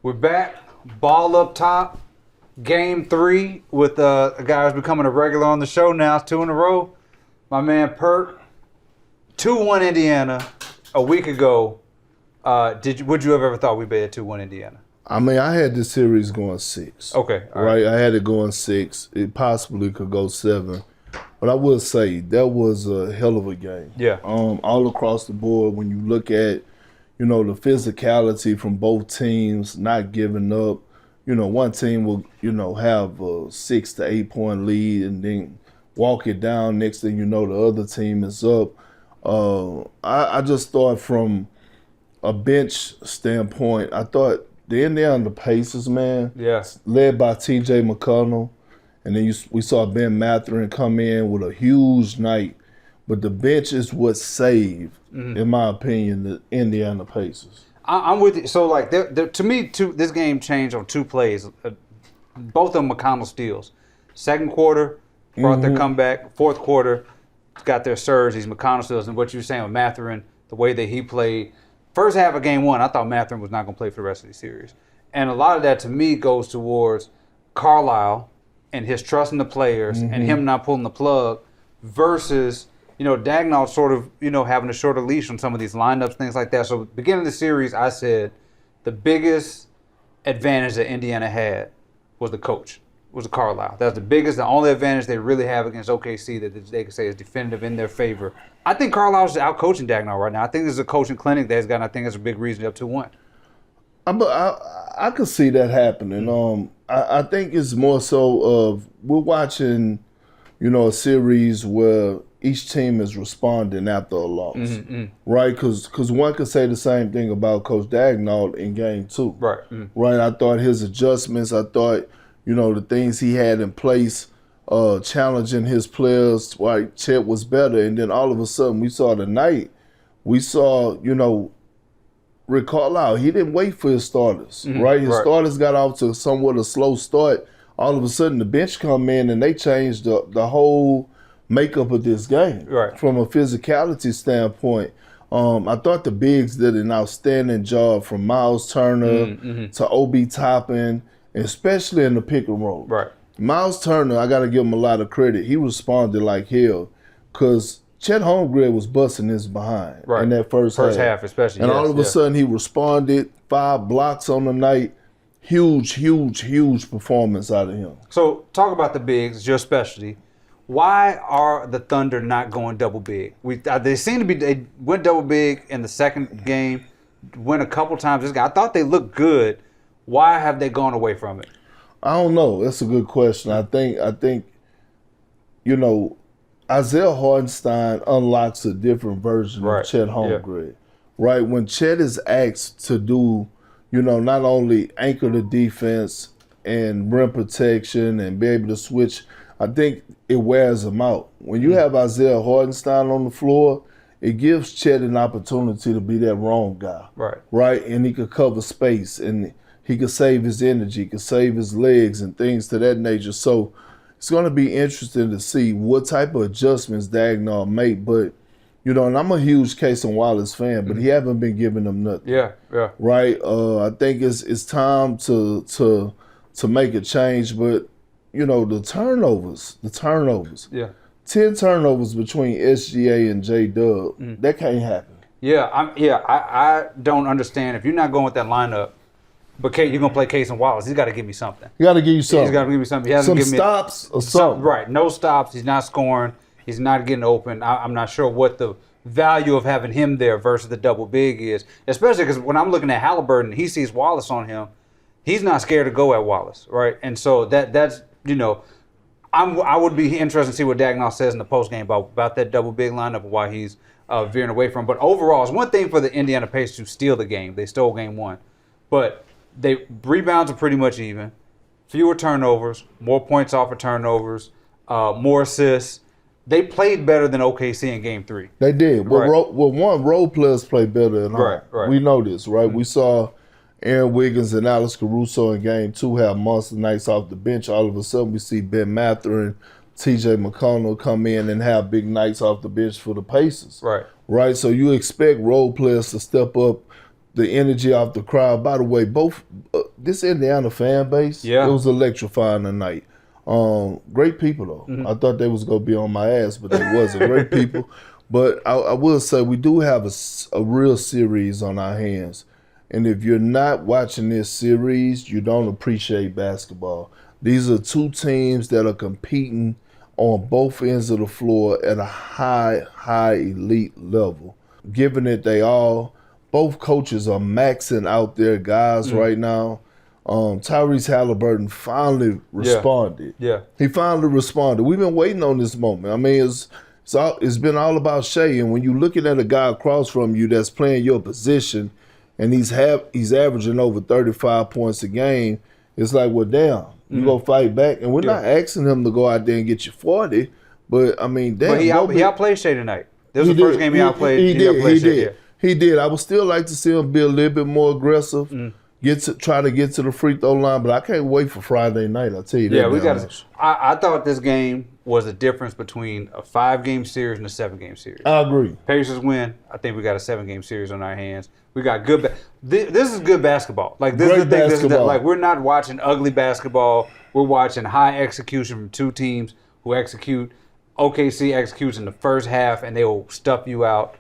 We're back, ball up top, game 3 with a guy who's becoming a regular on the show now. It's 2 in a row. My man Perk, 2-1 Indiana a week ago. Would you have ever thought we'd be at 2-1 Indiana? I mean, I had this series going 6. Okay. All right. I had it going 6. It possibly could go 7. But I will say that was a hell of a game. Yeah. All across the board, when you look at, the physicality from both teams, not giving up. One team will, have a 6 to 8 point lead and then walk it down. Next thing you know, the other team is up. I just thought from a bench standpoint, I thought the Indiana Pacers, man, led by T.J. McConnell, and then we saw Ben Mathurin come in with a huge night. But the bench is what saved, in my opinion, the Indiana Pacers. I'm with you. So, to me, this game changed on 2 plays. Both of them McConnell steals. Second quarter, brought their comeback. Fourth quarter, got their surge. These McConnell steals. And what you were saying with Mathurin, the way that he played. First half of game 1, I thought Mathurin was not going to play for the rest of the series. And a lot of that, to me, goes towards Carlisle and his trust in the players and him not pulling the plug versus, Daigneault sort of, having a shorter leash on some of these lineups, things like that. So beginning of the series, I said the biggest advantage that Indiana had was the coach, was the Carlisle. That's the only advantage they really have against OKC that they can say is definitive in their favor. I think Carlisle's out coaching Daigneault right now. I think this is a coaching clinic that he's got, and I think that's a big reason up 2-1. I could see that happening. I think it's more so of we're watching, a series where each team is responding after a loss, right? Because one could say the same thing about Coach Daigneault in game 2, right? Right. I thought his adjustments, I thought, the things he had in place, challenging his players, right? Chet was better, and then all of a sudden we saw Rick Carlisle, he didn't wait for his starters, right? His starters got off to somewhat a slow start. All of a sudden, the bench come in and they changed the whole makeup of this game from a physicality standpoint. I thought the bigs did an outstanding job from Miles Turner to Obi Toppin, especially in the pick and roll. Right. Miles Turner, I got to give him a lot of credit. He responded like hell because Chet Holmgren was busting his behind in that first half. Especially. And all of a sudden he responded, 5 blocks on the night. Huge performance out of him. So talk about the bigs, it's your specialty. Why are the Thunder not going double big? They went double big in the second game, went a couple times. I thought they looked good. Why have they gone away from it? I don't know. That's a good question. I think Isaiah Hartenstein unlocks a different version of Chet Holmgren. Right? When Chet is asked to do, not only anchor the defense and rim protection and be able to switch, I think it wears him out. When you have Isaiah Hartenstein on the floor, it gives Chet an opportunity to be that wrong guy. Right? And he could cover space and he could save his energy, could save his legs and things to that nature. So it's going to be interesting to see what type of adjustments Daigneault make. But, and I'm a huge Case and Wallace fan, but he haven't been giving them nothing. Yeah. Right? I think it's time to make a change. But, the turnovers. Yeah. 10 turnovers between SGA and J-Dub, that can't happen. Yeah, I don't understand. If you're not going with that lineup, but you're going to play Case and Wallace, he's got to give me something. He got to give you something. He's got to give me something. He hasn't given me stops or something. Right, no stops. He's not scoring. He's not getting open. I'm not sure what the value of having him there versus the double big is, especially because when I'm looking at Haliburton, he sees Wallace on him. He's not scared to go at Wallace, right? And so that's I would be interested to see what Daigneault says in the postgame about that double big lineup and why he's veering away from. But overall, it's one thing for the Indiana Pacers to steal the game. They stole game 1. But rebounds are pretty much even. Fewer turnovers, more points off of turnovers, more assists. They played better than OKC in game 3. They did. Role players play better than all. Right. We know this, right? We saw Aaron Wiggins and Alex Caruso in game 2 have monster nights off the bench. All of a sudden, we see Ben Mathurin, T.J. McConnell come in and have big nights off the bench for the Pacers. Right. So you expect role players to step up the energy off the crowd. By the way, both this Indiana fan base, it was electrifying tonight. Great people though. I thought they was gonna be on my ass, but they wasn't. Great people. But I will say we do have a real series on our hands. And if you're not watching this series, you don't appreciate basketball. These are two teams that are competing on both ends of the floor at a high elite level. Given that both coaches are maxing out their guys right now. Tyrese Haliburton finally responded. Yeah. He finally responded. We've been waiting on this moment. I mean, it's been all about Shai, and when you're looking at a guy across from you that's playing your position, and he's averaging over 35 points a game, it's like, well, damn, you gonna fight back, and we're not asking him to go out there and get you 40, but I mean, damn. But he outplayed Shai tonight. This was the first game he outplayed. He did. I would still like to see him be a little bit more aggressive. Try to get to the free throw line, but I can't wait for Friday night. I'll tell you that. Yeah, we got. I thought this game was the difference between a 5-game series and a 7-game series. I agree. Pacers win. I think we got a 7-game series on our hands. We got good. This is good basketball. Like this is the thing. This is like we're not watching ugly basketball. We're watching high execution from two teams who execute. OKC executes in the first half, and they will stuff you out.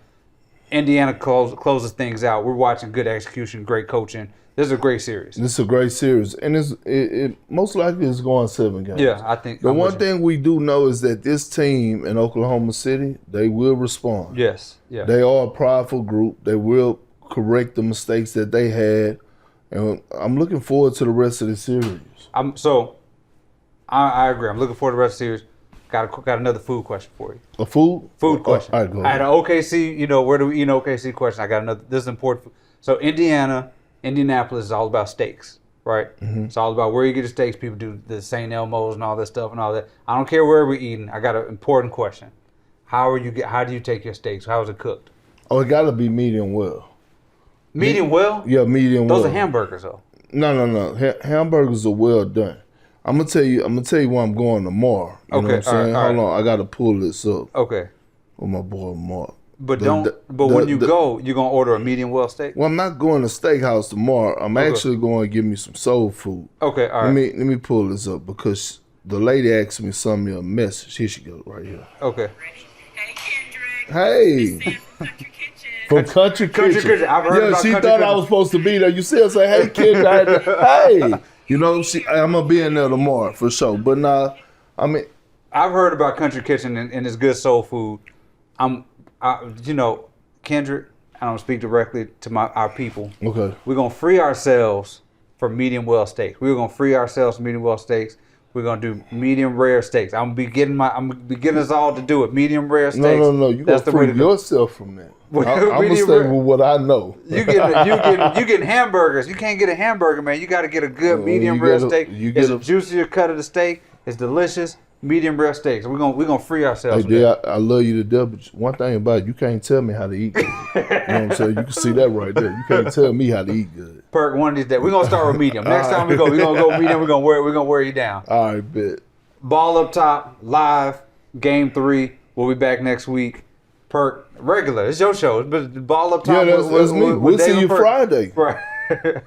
Indiana closes things out. We're watching good execution, great coaching. This is a great series. This is a great series, and it most likely is going 7 games. Yeah, I think. The one thing we do know is that this team in Oklahoma City, they will respond. Yes, yeah. They are a prideful group. They will correct the mistakes that they had, and I'm looking forward to the rest of the series. I agree. I'm looking forward to the rest of the series. Got another food question for you. A food? Food question. All right, go ahead. I had an OKC, where do we eat in OKC question. I got another. This is important. So Indianapolis is all about steaks, right? It's all about where you get the steaks. People do the St. Elmo's and all that stuff and all that. I don't care where we're eating. I got an important question. How do you take your steaks? How is it cooked? Oh, it got to be medium well. Medium well? Yeah, medium well. Those are hamburgers, though. No. Hamburgers are well done. I'm gonna tell you where I'm going tomorrow. You know what I'm saying? Hold on, I gotta pull this up. Okay. With my boy Mark. But when you go, you're gonna order a medium well steak? Well, I'm not going to steakhouse tomorrow. I'm actually going to give me some soul food. Okay, all right. Let me pull this up because the lady asked me to send me a message. Here she goes, right here. Okay. Hey, Kendrick. Hey. From Kountry Kitchen. I've heard about she Kountry thought Kitchen. I was supposed to be there. You see her say, hey, Kendrick. Hey. I'm going to be in there tomorrow for sure. But nah, I mean. I've heard about Kountry Kitchen and it's good soul food. Kendrick, I don't speak directly to our people. Okay. We're going to free ourselves for medium well steaks. We're going to free ourselves for medium well steaks. We're going to do medium rare steaks. I'm going to be getting us all to do it. Medium rare steaks. No. You're going to free yourself from that. I'm going to stay with what I know. You getting hamburgers. You can't get a hamburger, man. You got to get a good medium rare steak. It's a juicier cut of the steak. It's delicious. Medium rare steaks. We're gonna free ourselves. Hey, I love you to death, but one thing about it, you can't tell me how to eat good. You know what I'm saying? You can see that right there. You can't tell me how to eat good. Perk, one of these days. We're gonna start with medium. Next time we're gonna go medium. We're gonna wear you down. All right, bet. Ball Up Top, live, game 3. We'll be back next week. Perk, regular. It's your show. But Ball Up Top. Yeah, that's me. We'll see you Friday. Right.